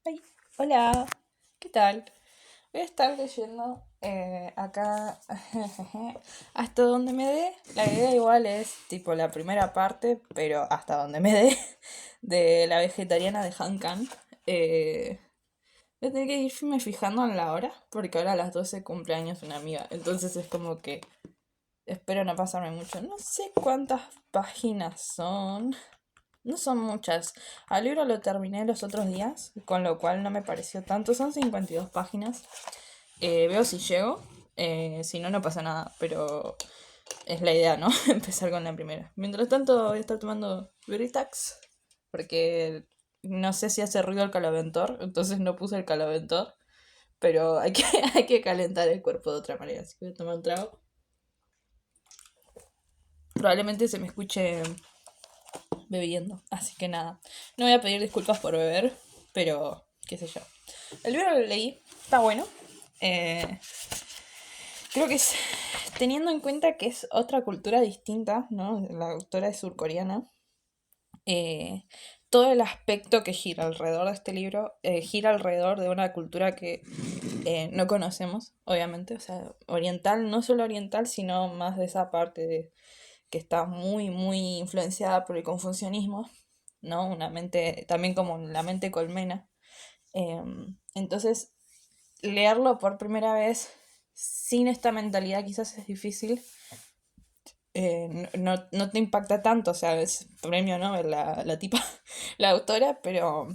Ay, hola, ¿qué tal? Voy a estar leyendo acá hasta donde me dé. La idea igual es tipo la primera parte, pero hasta donde me dé de la vegetariana de Han Kang. Voy a tener que irme fijando en la hora, porque ahora a las 12 cumpleaños una amiga. Entonces es como que espero no pasarme mucho. No sé cuántas páginas son. No son muchas. Al libro lo terminé los otros días, con lo cual no me pareció tanto. Son 52 páginas. Veo si llego. Si no, no pasa nada. Pero es la idea, ¿no? Empezar con la primera. Mientras tanto, voy a estar tomando Veritax. Porque no sé si hace ruido el calaventor. Entonces no puse el calaventor. Pero hay que, hay que calentar el cuerpo de otra manera. Así que voy a tomar un trago. Probablemente se me escuche bebiendo. Así que nada. No voy a pedir disculpas por beber. Pero qué sé yo. El libro lo leí, está bueno. Eh, Creo que es, teniendo en cuenta que es otra cultura distinta, ¿no? La autora es surcoreana. eh, Todo el aspecto que gira alrededor de este libro gira alrededor de una cultura que no conocemos, obviamente. O sea, oriental, no solo oriental, sino más de esa parte que está muy, muy influenciada por el confucianismo, ¿no? Una mente, también como la mente colmena. Entonces, leerlo por primera vez sin esta mentalidad quizás es difícil. No te impacta tanto, o sea, es premio Nobel la tipa, la autora, pero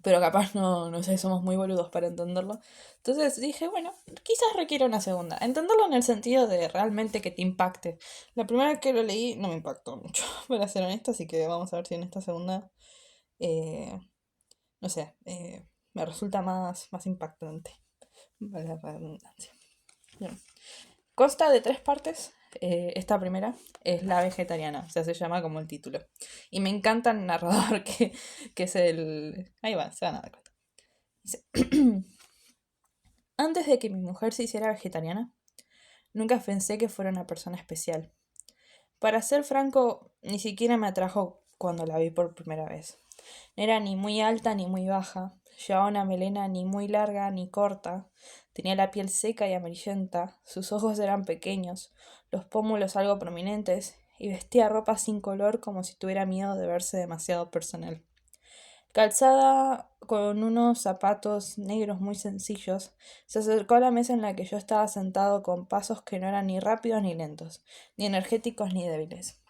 capaz no sé, somos muy boludos para entenderlo. Entonces dije, bueno, quizás requiere una segunda. Entenderlo en el sentido de realmente que te impacte. La primera vez que lo leí no me impactó mucho, para ser honesta, así que vamos a ver si en esta segunda, eh, no sé, me resulta más impactante. Vale la redundancia. Bien. Consta de tres partes. Esta primera es la vegetariana, o sea, se llama como el título. Y me encanta el narrador que es el... Ahí va, se van a dar cuenta. Dice, antes de que mi mujer se hiciera vegetariana, nunca pensé que fuera una persona especial. Para ser franco, ni siquiera me atrajo cuando la vi por primera vez. No era ni muy alta ni muy baja, llevaba una melena ni muy larga ni corta, tenía la piel seca y amarillenta, sus ojos eran pequeños, los pómulos algo prominentes, y vestía ropa sin color como si tuviera miedo de verse demasiado personal. Calzada con unos zapatos negros muy sencillos, se acercó a la mesa en la que yo estaba sentado con pasos que no eran ni rápidos ni lentos, ni energéticos ni débiles.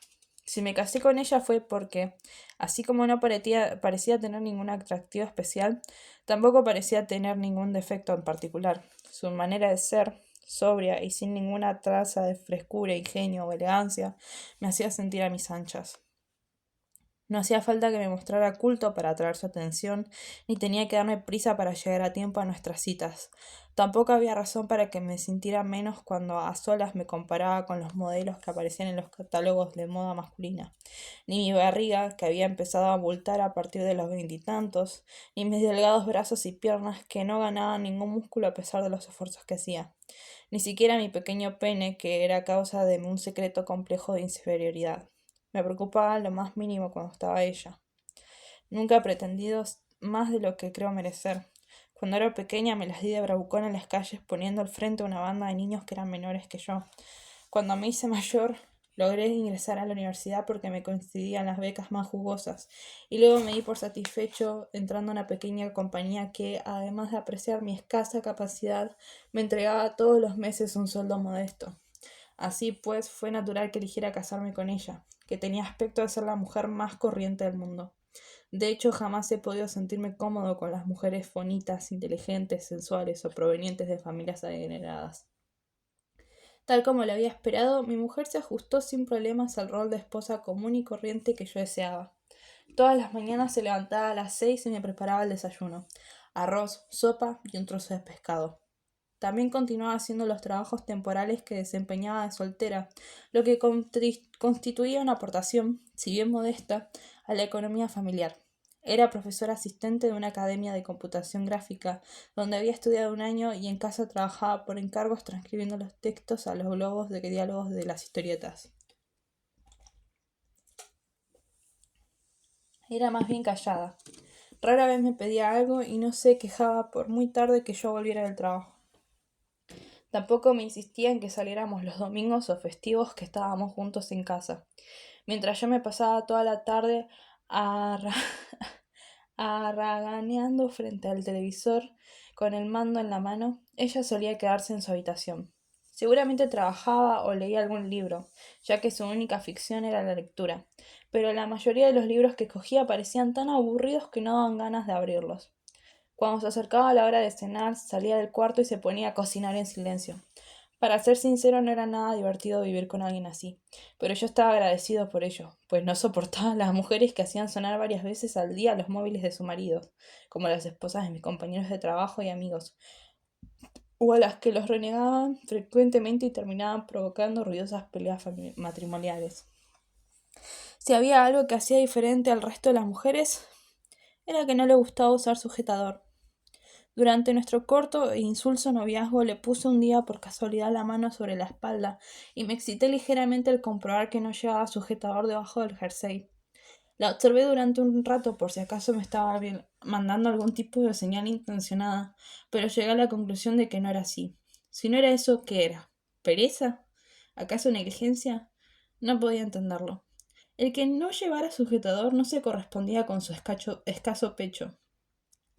Si me casé con ella fue porque, así como no parecía tener ningún atractivo especial, tampoco parecía tener ningún defecto en particular. Su manera de ser, sobria y sin ninguna traza de frescura, ingenio o elegancia, me hacía sentir a mis anchas. No hacía falta que me mostrara culto para atraer su atención, ni tenía que darme prisa para llegar a tiempo a nuestras citas. Tampoco había razón para que me sintiera menos cuando a solas me comparaba con los modelos que aparecían en los catálogos de moda masculina, ni mi barriga, que había empezado a abultar a partir de los veintitantos, ni mis delgados brazos y piernas, que no ganaban ningún músculo a pesar de los esfuerzos que hacía, ni siquiera mi pequeño pene, que era causa de un secreto complejo de inferioridad. Me preocupaba lo más mínimo cuando estaba ella. Nunca he pretendido más de lo que creo merecer. Cuando era pequeña me las di de bravucón en las calles poniendo al frente a una banda de niños que eran menores que yo. Cuando me hice mayor, logré ingresar a la universidad porque me coincidían las becas más jugosas, y luego me di por satisfecho entrando a una pequeña compañía que, además de apreciar mi escasa capacidad, me entregaba todos los meses un sueldo modesto. Así pues, fue natural que eligiera casarme con ella, que tenía aspecto de ser la mujer más corriente del mundo. De hecho, jamás he podido sentirme cómodo con las mujeres bonitas, inteligentes, sensuales o provenientes de familias adineradas. Tal como lo había esperado, mi mujer se ajustó sin problemas al rol de esposa común y corriente que yo deseaba. Todas las mañanas se levantaba a las 6 y me preparaba el desayuno: arroz, sopa y un trozo de pescado. También continuaba haciendo los trabajos temporales que desempeñaba de soltera, lo que constituía una aportación, si bien modesta, a la economía familiar. Era profesora asistente de una academia de computación gráfica, donde había estudiado un año, y en casa trabajaba por encargos transcribiendo los textos a los globos de diálogos de las historietas. Era más bien callada. Rara vez me pedía algo y no se quejaba por muy tarde que yo volviera del trabajo. Tampoco me insistía en que saliéramos los domingos o festivos que estábamos juntos en casa. Mientras yo me pasaba toda la tarde arra- haraganeando frente al televisor con el mando en la mano, ella solía quedarse en su habitación. Seguramente trabajaba o leía algún libro, ya que su única ficción era la lectura, pero la mayoría de los libros que cogía parecían tan aburridos que no daban ganas de abrirlos. Cuando se acercaba la hora de cenar, salía del cuarto y se ponía a cocinar en silencio. Para ser sincero, no era nada divertido vivir con alguien así, pero yo estaba agradecido por ello, pues no soportaba a las mujeres que hacían sonar varias veces al día los móviles de su marido, como las esposas de mis compañeros de trabajo y amigos, o a las que los renegaban frecuentemente y terminaban provocando ruidosas peleas matrimoniales. Si había algo que hacía diferente al resto de las mujeres, era que no le gustaba usar sujetador. Durante nuestro corto e insulso noviazgo le puse un día por casualidad la mano sobre la espalda y me excité ligeramente al comprobar que no llevaba sujetador debajo del jersey. La observé durante un rato por si acaso me estaba mandando algún tipo de señal intencionada, pero llegué a la conclusión de que no era así. Si no era eso, ¿qué era? ¿Pereza? ¿Acaso negligencia? No podía entenderlo. El que no llevara sujetador no se correspondía con su escaso pecho.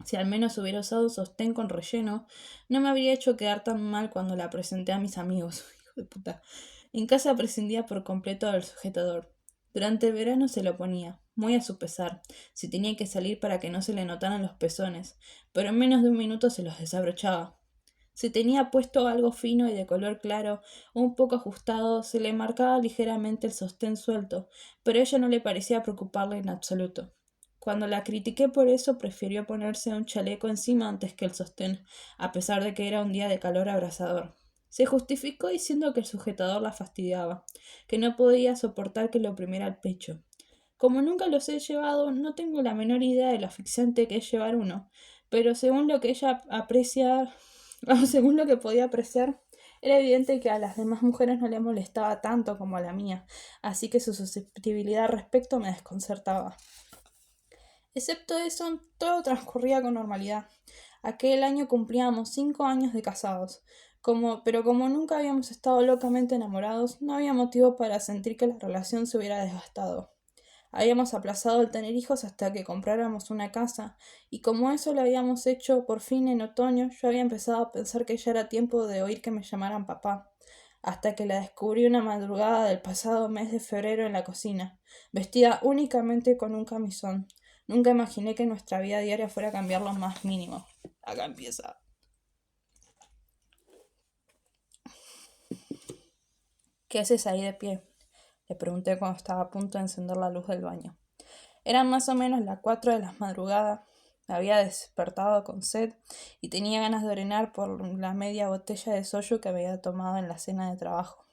Si al menos hubiera usado un sostén con relleno, no me habría hecho quedar tan mal cuando la presenté a mis amigos. Hijo de puta. En casa prescindía por completo del sujetador. Durante el verano se lo ponía, muy a su pesar, si tenía que salir para que no se le notaran los pezones, pero en menos de un minuto se los desabrochaba. Si tenía puesto algo fino y de color claro, un poco ajustado, se le marcaba ligeramente el sostén suelto, pero a ella no le parecía preocuparle en absoluto. Cuando la critiqué por eso, prefirió ponerse un chaleco encima antes que el sostén, a pesar de que era un día de calor abrasador. Se justificó diciendo que el sujetador la fastidiaba, que no podía soportar que le oprimiera el pecho. Como nunca los he llevado, no tengo la menor idea de lo asfixiante que es llevar uno, pero según lo que ella aprecia, según lo que podía apreciar, era evidente que a las demás mujeres no le molestaba tanto como a la mía, así que su susceptibilidad al respecto me desconcertaba. Excepto eso, todo transcurría con normalidad. Aquel año cumplíamos 5 años de casados, pero como nunca habíamos estado locamente enamorados, no había motivo para sentir que la relación se hubiera desgastado. Habíamos aplazado el tener hijos hasta que compráramos una casa, y como eso lo habíamos hecho por fin en otoño, yo había empezado a pensar que ya era tiempo de oír que me llamaran papá, hasta que la descubrí una madrugada del pasado mes de febrero en la cocina, vestida únicamente con un camisón. Nunca imaginé que nuestra vida diaria fuera a cambiar lo más mínimo. Acá empieza. ¿Qué haces ahí de pie? Le pregunté cuando estaba a punto de encender la luz del baño. Eran más o menos las 4 de la madrugada. Me había despertado con sed y tenía ganas de orinar por la media botella de soju que había tomado en la cena de trabajo.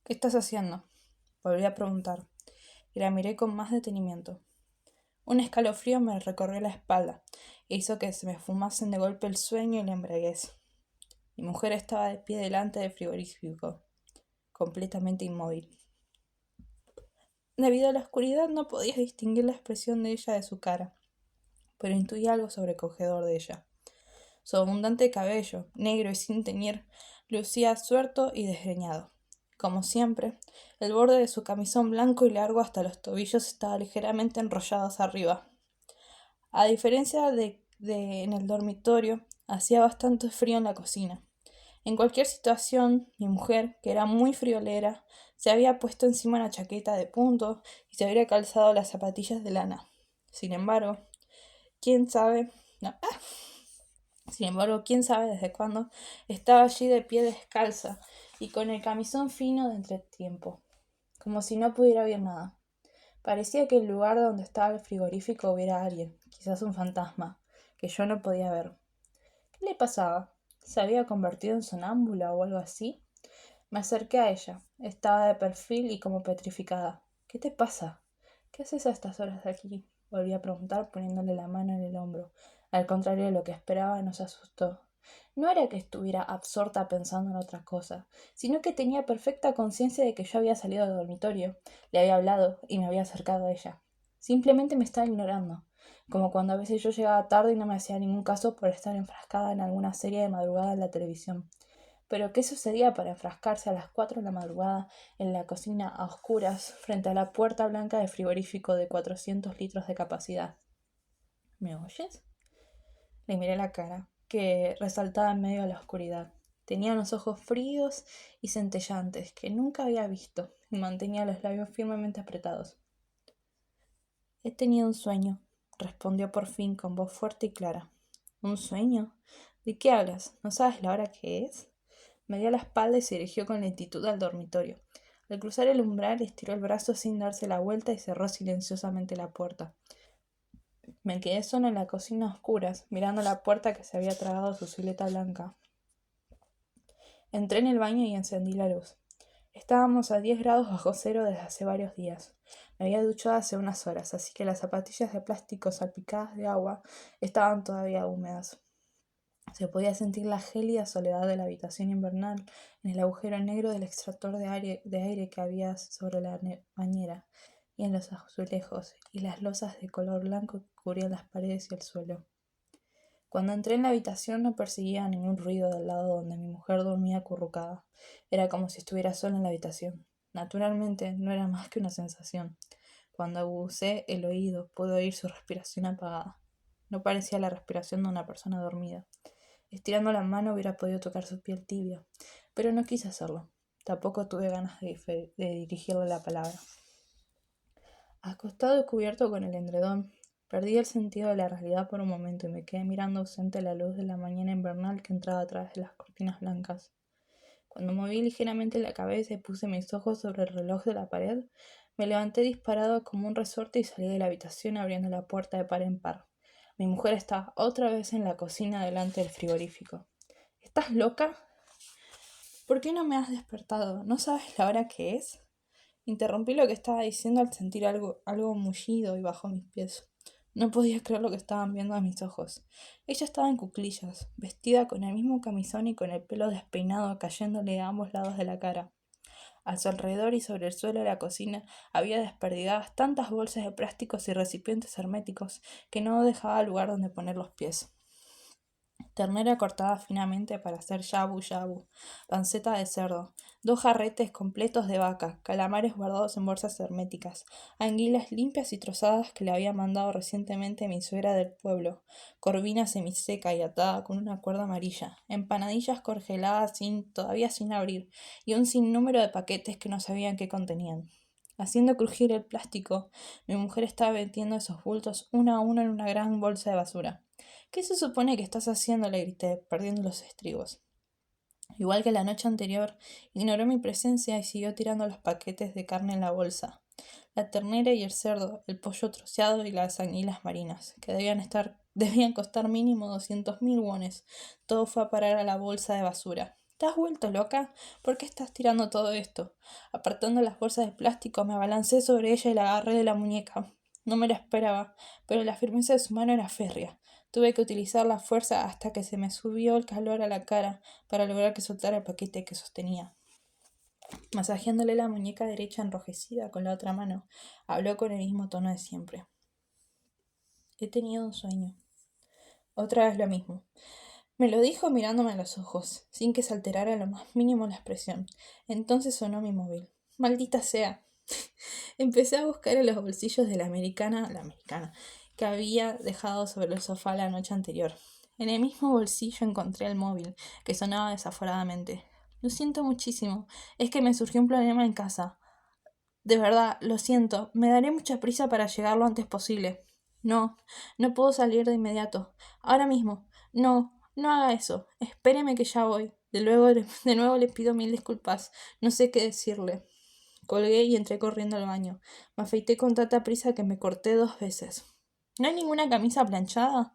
¿Qué estás haciendo? Volví a preguntar, y la miré con más detenimiento. Un escalofrío me recorrió la espalda e hizo que se me fumasen de golpe el sueño y la embriaguez. Mi mujer estaba de pie delante del frigorífico, completamente inmóvil. Debido a la oscuridad no podía distinguir la expresión de ella de su cara, pero intuí algo sobrecogedor de ella. Su abundante cabello, negro y sin teñir, lucía suelto y desgreñado. Como siempre, el borde de su camisón blanco y largo hasta los tobillos estaba ligeramente enrollado hacia arriba. A diferencia de en el dormitorio, hacía bastante frío en la cocina. En cualquier situación, mi mujer, que era muy friolera, se había puesto encima una chaqueta de punto y se habría calzado las zapatillas de lana. Sin embargo, quién sabe, no, quién sabe desde cuándo, estaba allí de pie descalza y con el camisón fino de entretiempo, como si no pudiera oír nada. Parecía que en el lugar donde estaba el frigorífico hubiera alguien, quizás un fantasma, que yo no podía ver. ¿Qué le pasaba? ¿Se había convertido en sonámbula o algo así? Me acerqué a ella. Estaba de perfil y como petrificada. ¿Qué te pasa? ¿Qué haces a estas horas de aquí? Volví a preguntar poniéndole la mano en el hombro. Al contrario de lo que esperaba, no se asustó. No era que estuviera absorta pensando en otra cosa, sino que tenía perfecta conciencia de que yo había salido del dormitorio, le había hablado y me había acercado a ella. Simplemente me estaba ignorando. como cuando a veces yo llegaba tarde y no me hacía ningún caso por estar enfrascada en alguna serie de madrugada en la televisión. Pero ¿qué sucedía para enfrascarse a las 4 de la madrugada en la cocina a oscuras frente a la puerta blanca del frigorífico de 400 litros de capacidad? ¿Me oyes? Le miré la cara, que resaltaba en medio de la oscuridad. Tenía unos ojos fríos y centellantes que nunca había visto y mantenía los labios firmemente apretados. He tenido un sueño, respondió por fin con voz fuerte y clara. ¿Un sueño? ¿De qué hablas? ¿No sabes la hora que es? Me dio la espalda y se dirigió con lentitud al dormitorio. Al cruzar el umbral estiró el brazo sin darse la vuelta y cerró silenciosamente la puerta. Me quedé sola en la cocina a oscuras, mirando la puerta que se había tragado su silueta blanca. Entré en el baño y encendí la luz. Estábamos a 10 grados bajo cero desde hace varios días. Me había duchado hace unas horas, así que las zapatillas de plástico salpicadas de agua estaban todavía húmedas. Se podía sentir la gélida soledad de la habitación invernal en el agujero negro del extractor de aire que había sobre la bañera y en los azulejos y las losas de color blanco que cubrían las paredes y el suelo. Cuando entré en la habitación no percibía ningún ruido del lado donde mi mujer dormía acurrucada. Era como si estuviera sola en la habitación. Naturalmente, no era más que una sensación. Cuando aguzé el oído, pude oír su respiración apagada. No parecía la respiración de una persona dormida. Estirando la mano hubiera podido tocar su piel tibia, pero no quise hacerlo. Tampoco tuve ganas de dirigirle la palabra. Acostado y cubierto con el edredón, perdí el sentido de la realidad por un momento y me quedé mirando ausente la luz de la mañana invernal que entraba a través de las cortinas blancas. Cuando moví ligeramente la cabeza y puse mis ojos sobre el reloj de la pared, me levanté disparado como un resorte y salí de la habitación abriendo la puerta de par en par. Mi mujer estaba otra vez en la cocina delante del frigorífico. ¿Estás loca? ¿Por qué no me has despertado? ¿No sabes la hora que es? Interrumpí lo que estaba diciendo al sentir algo mullido y bajo mis pies. No podía creer lo que estaban viendo a mis ojos. Ella estaba en cuclillas, vestida con el mismo camisón y con el pelo despeinado cayéndole a ambos lados de la cara. A su alrededor y sobre el suelo de la cocina había desperdigadas tantas bolsas de plásticos y recipientes herméticos que no dejaba lugar donde poner los pies. Ternera cortada finamente para hacer yabu yabu, panceta de cerdo, 2 jarretes completos de vaca, calamares guardados en bolsas herméticas, anguilas limpias y trozadas que le había mandado recientemente mi suegra del pueblo, corvina semiseca y atada con una cuerda amarilla, empanadillas congeladas todavía sin abrir, y un sinnúmero de paquetes que no sabían qué contenían. Haciendo crujir el plástico, mi mujer estaba metiendo esos bultos uno a uno en una gran bolsa de basura. ¿Qué se supone que estás haciendo? Le grité, perdiendo los estribos. Igual que la noche anterior, ignoró mi presencia y siguió tirando los paquetes de carne en la bolsa. La ternera y el cerdo, el pollo troceado y las anguilas marinas, que debían costar mínimo 200.000 wones. Todo fue a parar a la bolsa de basura. ¿Te has vuelto loca? ¿Por qué estás tirando todo esto? Apartando las bolsas de plástico, me abalancé sobre ella y la agarré de la muñeca. No me lo esperaba, pero la firmeza de su mano era férrea. Tuve que utilizar la fuerza hasta que se me subió el calor a la cara para lograr que soltara el paquete que sostenía. Masajeándole la muñeca derecha enrojecida con la otra mano, habló con el mismo tono de siempre. He tenido un sueño. Otra vez lo mismo. Me lo dijo mirándome a los ojos, sin que se alterara lo más mínimo la expresión. Entonces sonó mi móvil. ¡Maldita sea! Empecé a buscar en los bolsillos de la americana, que había dejado sobre el sofá la noche anterior. En el mismo bolsillo encontré el móvil, que sonaba desaforadamente. Lo siento muchísimo, es que me surgió un problema en casa. De verdad, lo siento, me daré mucha prisa para llegar lo antes posible. No, no puedo salir de inmediato. Ahora mismo. No, no haga eso. Espéreme que ya voy. De nuevo le pido mil disculpas. No sé qué decirle. Colgué y entré corriendo al baño. Me afeité con tanta prisa que me corté 2 veces. ¿No hay ninguna camisa planchada?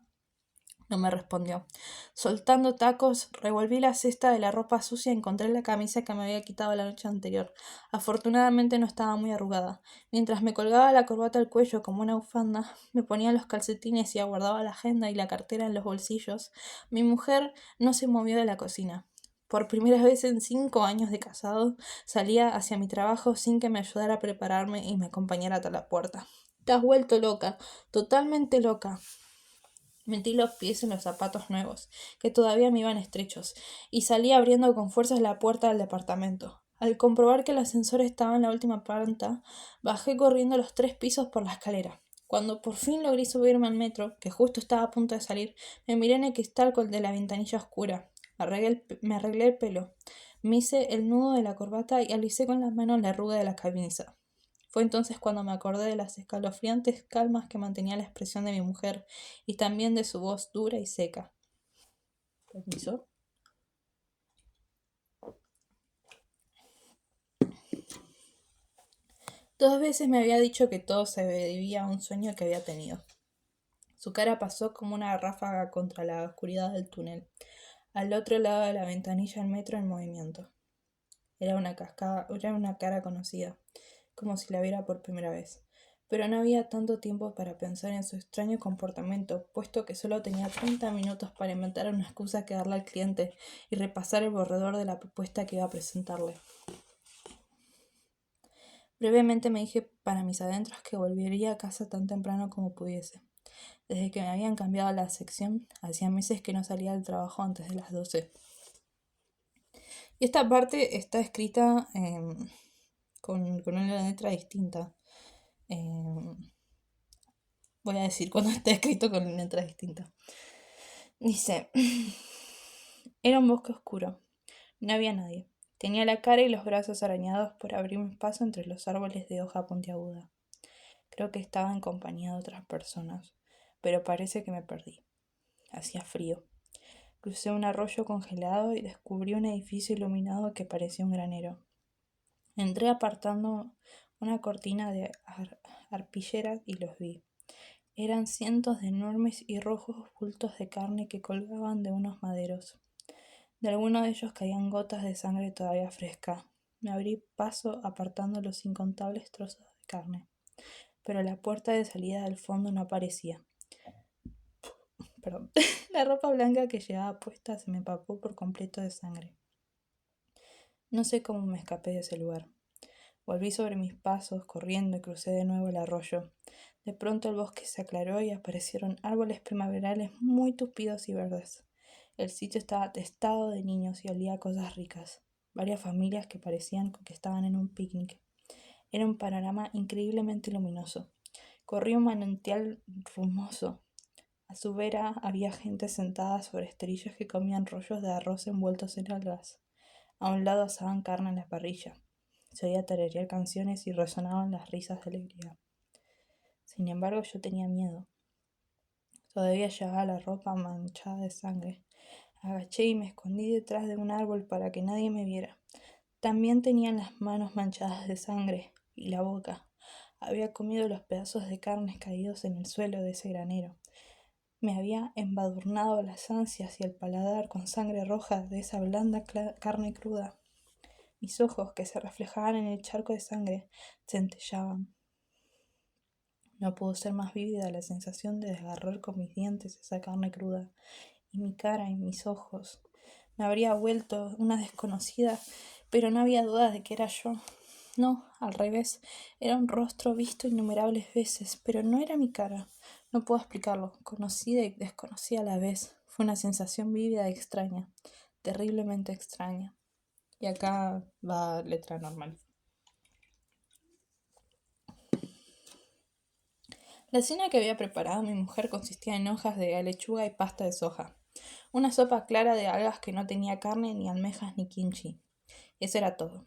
No me respondió. Soltando tacos, revolví la cesta de la ropa sucia y encontré la camisa que me había quitado la noche anterior. Afortunadamente no estaba muy arrugada. Mientras me colgaba la corbata al cuello como una bufanda, me ponía los calcetines y aguardaba la agenda y la cartera en los bolsillos, mi mujer no se movió de la cocina. Por primera vez en 5 años de casado, salía hacia mi trabajo sin que me ayudara a prepararme y me acompañara hasta la puerta. Estás vuelto loca, totalmente loca. Metí los pies en los zapatos nuevos, que todavía me iban estrechos, y salí abriendo con fuerzas la puerta del departamento. Al comprobar que el ascensor estaba en la última planta, bajé corriendo los 3 pisos por la escalera. Cuando por fin logré subirme al metro, que justo estaba a punto de salir, me miré en el cristal con de la ventanilla oscura. Me arreglé el pelo, me hice el nudo de la corbata y alicé con las manos la arruga de la camisa. Fue entonces cuando me acordé de las escalofriantes calmas que mantenía la expresión de mi mujer y también de su voz dura y seca. ¿Permiso? 2 veces me había dicho que todo se debía a un sueño que había tenido. Su cara pasó como una ráfaga contra la oscuridad del túnel, al otro lado de la ventanilla del metro en movimiento. Era una cara conocida, como si la viera por primera vez. Pero no había tanto tiempo para pensar en su extraño comportamiento, puesto que solo tenía 30 minutos para inventar una excusa que darle al cliente y repasar el borrador de la propuesta que iba a presentarle. Brevemente me dije para mis adentros que volvería a casa tan temprano como pudiese. Desde que me habían cambiado la sección, hacía meses que no salía del trabajo antes de las 12. Y esta parte está escrita con una letra distinta. Voy a decir cuando está escrito con una letra distinta. Dice, era un bosque oscuro. No había nadie. Tenía la cara y los brazos arañados por abrirme paso entre los árboles de hoja puntiaguda. Creo que estaba en compañía de otras personas, pero parece que me perdí. Hacía frío. Crucé un arroyo congelado y descubrí un edificio iluminado que parecía un granero. Entré apartando una cortina de arpilleras y los vi. Eran cientos de enormes y rojos bultos de carne que colgaban de unos maderos. De alguno de ellos caían gotas de sangre todavía fresca. Me abrí paso apartando los incontables trozos de carne, pero la puerta de salida del fondo no aparecía. Perdón. La ropa blanca que llevaba puesta se me empapó por completo de sangre. No sé cómo me escapé de ese lugar. Volví sobre mis pasos, corriendo, y crucé de nuevo el arroyo. De pronto el bosque se aclaró y aparecieron árboles primaverales muy tupidos y verdes. El sitio estaba atestado de niños y olía a cosas ricas. Varias familias que parecían que estaban en un picnic. Era un panorama increíblemente luminoso. Corría un manantial rumoso. A su vera había gente sentada sobre esterillos que comían rollos de arroz envueltos en algas. A un lado asaban carne en la parrilla. Se oía tararear canciones y resonaban las risas de alegría. Sin embargo, yo tenía miedo. Todavía llevaba la ropa manchada de sangre. Agaché y me escondí detrás de un árbol para que nadie me viera. También tenía las manos manchadas de sangre y la boca. Había comido los pedazos de carne caídos en el suelo de ese granero. Me había embadurnado las ansias y el paladar con sangre roja de esa blanda carne cruda. Mis ojos, que se reflejaban en el charco de sangre, centellaban. No pudo ser más vívida la sensación de desgarrar con mis dientes esa carne cruda, y mi cara y mis ojos. Me habría vuelto una desconocida, pero no había duda de que era yo. No, al revés, era un rostro visto innumerables veces, pero no era mi cara. No puedo explicarlo, conocida y desconocida a la vez. Fue una sensación vívida y extraña, terriblemente extraña. Y acá va letra normal. La cena que había preparado mi mujer consistía en hojas de lechuga y pasta de soja. Una sopa clara de algas que no tenía carne, ni almejas, ni kimchi. Eso era todo.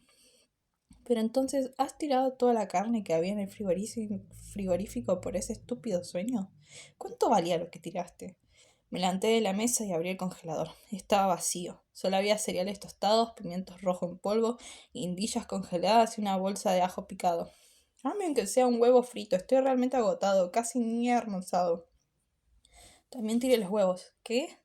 Pero entonces, ¿has tirado toda la carne que había en el frigorífico por ese estúpido sueño? ¿Cuánto valía lo que tiraste? Me levanté de la mesa y abrí el congelador. Estaba vacío. Solo había cereales tostados, pimientos rojos en polvo, guindillas congeladas y una bolsa de ajo picado. Dame aunque sea un huevo frito. Estoy realmente agotado, casi ni he almorzado. También tiré los huevos. ¿Qué?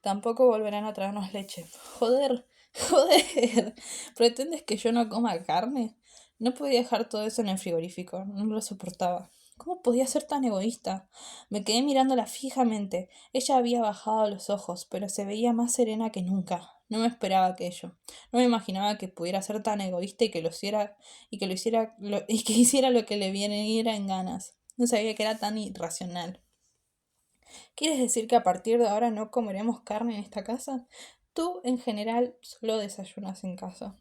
Tampoco volverán a traernos leche. Joder, joder. ¿Pretendes que yo no coma carne? No podía dejar todo eso en el frigorífico. No lo soportaba. ¿Cómo podía ser tan egoísta? Me quedé mirándola fijamente. Ella había bajado los ojos, pero se veía más serena que nunca. No me esperaba aquello. No me imaginaba que pudiera ser tan egoísta y que lo hiciera y que hiciera lo que le viniera en ganas. No sabía que era tan irracional. ¿Quieres decir que a partir de ahora no comeremos carne en esta casa? Tú, en general, solo desayunas en casa.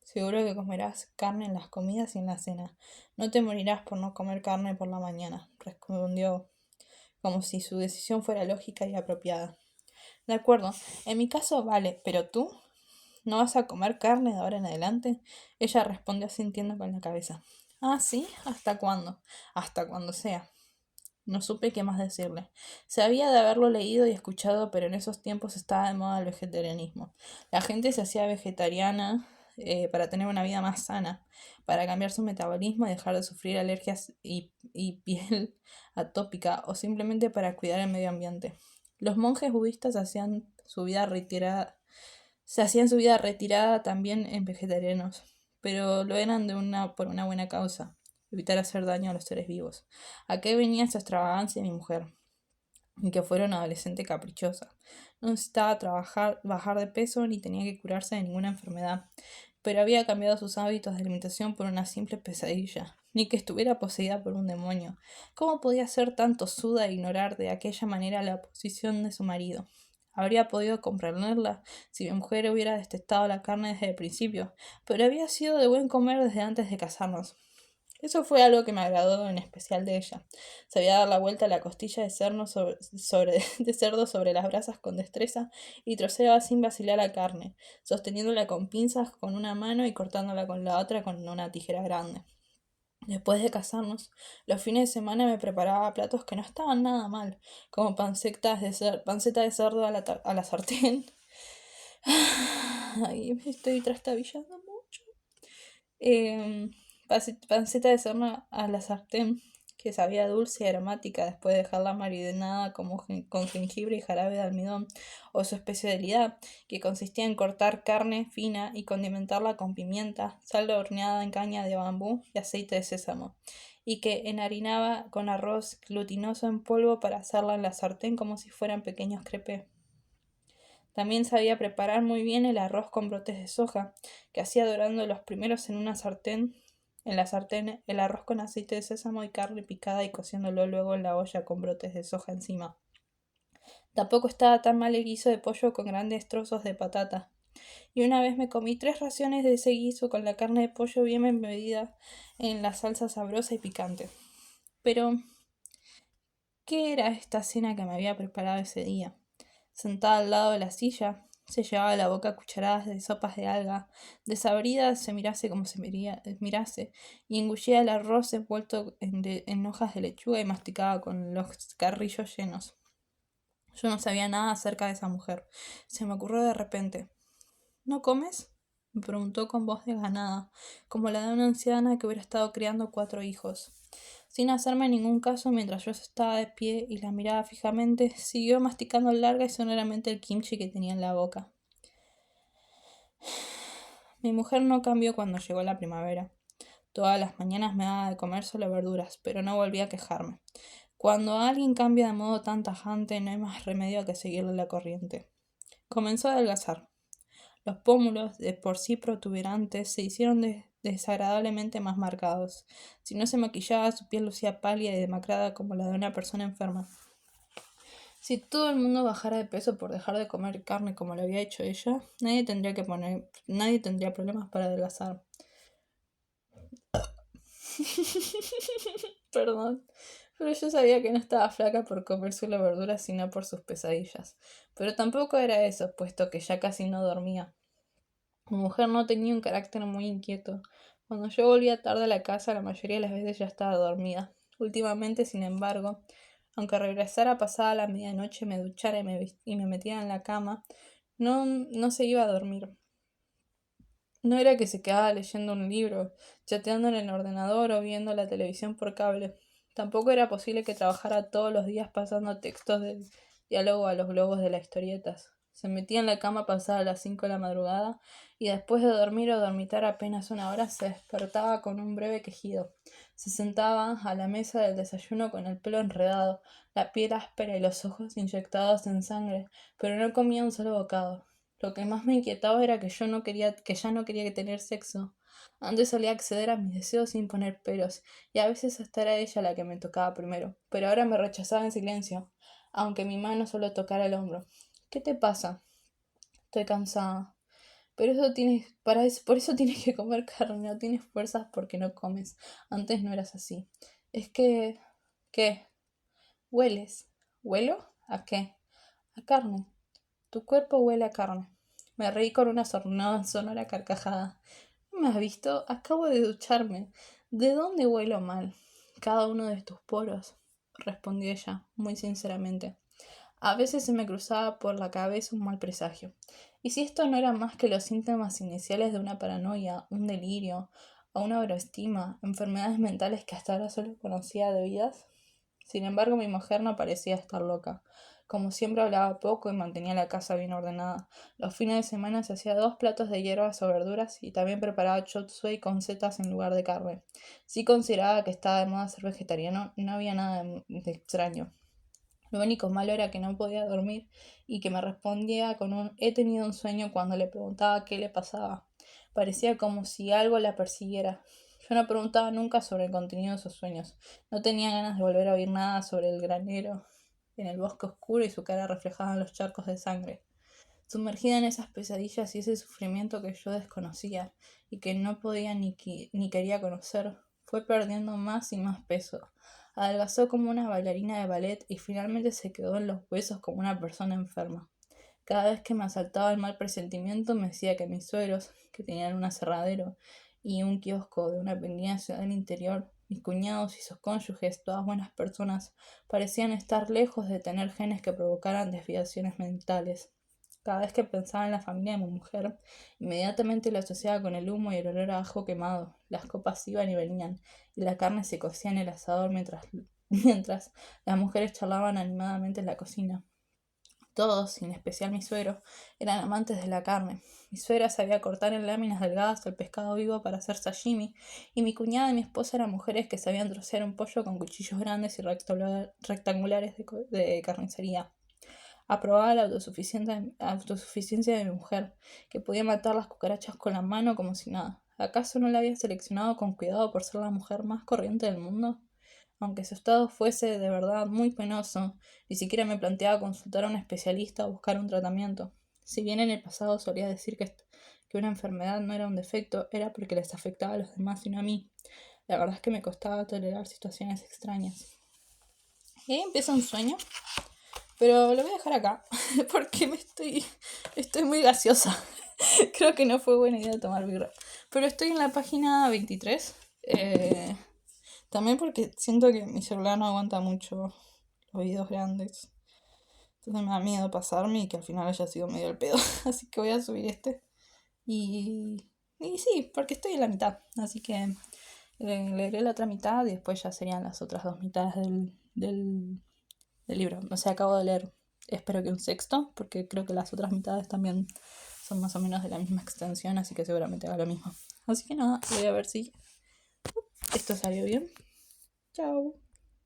Seguro que comerás carne en las comidas y en la cena. No te morirás por no comer carne por la mañana, respondió, como si su decisión fuera lógica y apropiada. De acuerdo, en mi caso vale, pero tú, ¿no vas a comer carne de ahora en adelante? Ella respondió sintiendo con la cabeza. Ah, sí, ¿hasta cuándo? Hasta cuando sea. No supe qué más decirle. Sabía de haberlo leído y escuchado, pero en esos tiempos estaba de moda el vegetarianismo. La gente se hacía vegetariana para tener una vida más sana, para cambiar su metabolismo y dejar de sufrir alergias y piel atópica, o simplemente para cuidar el medio ambiente. Los monjes budistas se hacían su vida retirada también en vegetarianos, pero lo eran por una buena causa, evitar hacer daño a los seres vivos. ¿A qué venía esa extravagancia de mi mujer? Y que fuera una adolescente caprichosa. No necesitaba trabajar, bajar de peso ni tenía que curarse de ninguna enfermedad, pero había cambiado sus hábitos de alimentación por una simple pesadilla, ni que estuviera poseída por un demonio. ¿Cómo podía ser tan tosuda e ignorar de aquella manera la posición de su marido? Habría podido comprenderla si mi mujer hubiera detestado la carne desde el principio, pero había sido de buen comer desde antes de casarnos. Eso fue algo que me agradó en especial de ella. Sabía dar la vuelta a la costilla de cerdo sobre las brasas con destreza y troceaba sin vacilar la carne, sosteniéndola con pinzas con una mano y cortándola con la otra con una tijera grande. Después de casarnos, los fines de semana me preparaba platos que no estaban nada mal, como panceta de cerdo a la sartén. Ay, me estoy trastabillando mucho. Em, Panceta de cerdo a la sartén, que sabía dulce y aromática después de dejarla marinada con jengibre y jarabe de almidón, o su especialidad, que consistía en cortar carne fina y condimentarla con pimienta, sal horneada en caña de bambú y aceite de sésamo, y que enharinaba con arroz glutinoso en polvo para hacerla en la sartén como si fueran pequeños crepes. También sabía preparar muy bien el arroz con brotes de soja, que hacía dorando los primeros en la sartén, el arroz con aceite de sésamo y carne picada y cociéndolo luego en la olla con brotes de soja encima. Tampoco estaba tan mal el guiso de pollo con grandes trozos de patata. Y una vez me comí 3 raciones de ese guiso con la carne de pollo bien embebida en la salsa sabrosa y picante. Pero, ¿qué era esta cena que me había preparado ese día? Sentada al lado de la silla, se llevaba a la boca cucharadas de sopas de alga, desabridas se mirase como mirase, y engullía el arroz envuelto en hojas de lechuga y masticaba con los carrillos llenos. Yo no sabía nada acerca de esa mujer. Se me ocurrió de repente. ¿No comes? Me preguntó con voz desganada, como la de una anciana que hubiera estado criando 4 hijos. Sin hacerme ningún caso, mientras yo estaba de pie y la miraba fijamente, siguió masticando larga y sonoramente el kimchi que tenía en la boca. Mi mujer no cambió cuando llegó la primavera. Todas las mañanas me daba de comer solo verduras, pero no volví a quejarme. Cuando alguien cambia de modo tan tajante, no hay más remedio que seguirle la corriente. Comenzó a adelgazar. Los pómulos, de por sí protuberantes, se hicieron desagradablemente más marcados. Si no se maquillaba, su piel lucía pálida y demacrada como la de una persona enferma. Si todo el mundo bajara de peso por dejar de comer carne como lo había hecho ella, nadie tendría problemas para adelgazar. Perdón, pero yo sabía que no estaba flaca por comer solo verduras, sino por sus pesadillas. Pero tampoco era eso, puesto que ya casi no dormía. Mi mujer no tenía un carácter muy inquieto. Cuando yo volvía tarde a la casa, la mayoría de las veces ya estaba dormida. Últimamente, sin embargo, aunque regresara pasada la medianoche, me duchara y me metiera en la cama, no se iba a dormir. No era que se quedaba leyendo un libro, chateando en el ordenador o viendo la televisión por cable. Tampoco era posible que trabajara todos los días pasando textos del diálogo a los globos de las historietas. Se metía en la cama pasada las 5 de la madrugada y después de dormir o dormitar apenas una hora se despertaba con un breve quejido. Se sentaba a la mesa del desayuno con el pelo enredado, la piel áspera y los ojos inyectados en sangre, pero no comía un solo bocado. Lo que más me inquietaba era que ya no quería tener sexo. Antes solía acceder a mis deseos sin poner peros, y a veces hasta era ella la que me tocaba primero, pero ahora me rechazaba en silencio, aunque mi mano solo tocara el hombro. ¿Qué te pasa? Estoy cansada. Pero por eso tienes que comer carne, no tienes fuerzas porque no comes. Antes no eras así. Es que... ¿Qué? ¿Hueles? ¿Huelo? ¿A qué? A carne. Tu cuerpo huele a carne. Me reí con una sonora carcajada. ¿No me has visto? Acabo de ducharme. ¿De dónde huelo mal? Cada uno de tus poros, respondió ella, muy sinceramente. A veces se me cruzaba por la cabeza un mal presagio. ¿Y si esto no era más que los síntomas iniciales de una paranoia, un delirio o una autoestima, enfermedades mentales que hasta ahora solo conocía de vidas? Sin embargo, mi mujer no parecía estar loca. Como siempre hablaba poco y mantenía la casa bien ordenada. Los fines de semana se hacía 2 platos de hierbas o verduras y también preparaba chop suey con setas en lugar de carne. Si consideraba que estaba de moda ser vegetariano, no había nada de extraño. Lo único malo era que no podía dormir y que me respondía con un he tenido un sueño cuando le preguntaba qué le pasaba. Parecía como si algo la persiguiera. Yo no preguntaba nunca sobre el contenido de sus sueños. No tenía ganas de volver a oír nada sobre el granero en el bosque oscuro y su cara reflejada en los charcos de sangre. Sumergida en esas pesadillas y ese sufrimiento que yo desconocía y que no podía ni quería conocer, fue perdiendo más y más peso. Adelgazó como una bailarina de ballet y finalmente se quedó en los huesos como una persona enferma. Cada vez que me asaltaba el mal presentimiento me decía que mis suegros, que tenían un aserradero y un kiosco de una pequeña ciudad del interior, mis cuñados y sus cónyuges, todas buenas personas, parecían estar lejos de tener genes que provocaran desviaciones mentales. Cada vez que pensaba en la familia de mi mujer, inmediatamente lo asociaba con el humo y el olor a ajo quemado. Las copas iban y venían, y la carne se cocía en el asador mientras las mujeres charlaban animadamente en la cocina. Todos, y en especial mi suegro, eran amantes de la carne. Mi suegra sabía cortar en láminas delgadas el pescado vivo para hacer sashimi, y mi cuñada y mi esposa eran mujeres que sabían trocear un pollo con cuchillos grandes y rectangulares de carnicería. Aprobaba la autosuficiencia de mi mujer, que podía matar las cucarachas con la mano como si nada. ¿Acaso no la había seleccionado con cuidado por ser la mujer más corriente del mundo? Aunque su estado fuese de verdad muy penoso, ni siquiera me planteaba consultar a un especialista o buscar un tratamiento. Si bien en el pasado solía decir que una enfermedad no era un defecto, era porque les afectaba a los demás y no a mí. La verdad es que me costaba tolerar situaciones extrañas. Y ahí empieza un sueño, pero lo voy a dejar acá porque estoy muy gaseosa. Creo que no fue buena idea tomar birra. Pero estoy en la página 23. También porque siento que mi celular no aguanta mucho los videos grandes. Entonces me da miedo pasarme y que al final haya sido medio el pedo. Así que voy a subir este. Y sí, porque estoy en la mitad. Así que leeré la otra mitad y después ya serían las otras 2 mitades del libro. O sea, acabo de leer, espero que un sexto, porque creo que las otras mitades también son más o menos de la misma extensión, así que seguramente haga lo mismo. Así que nada, voy a ver si esto salió bien. Chao.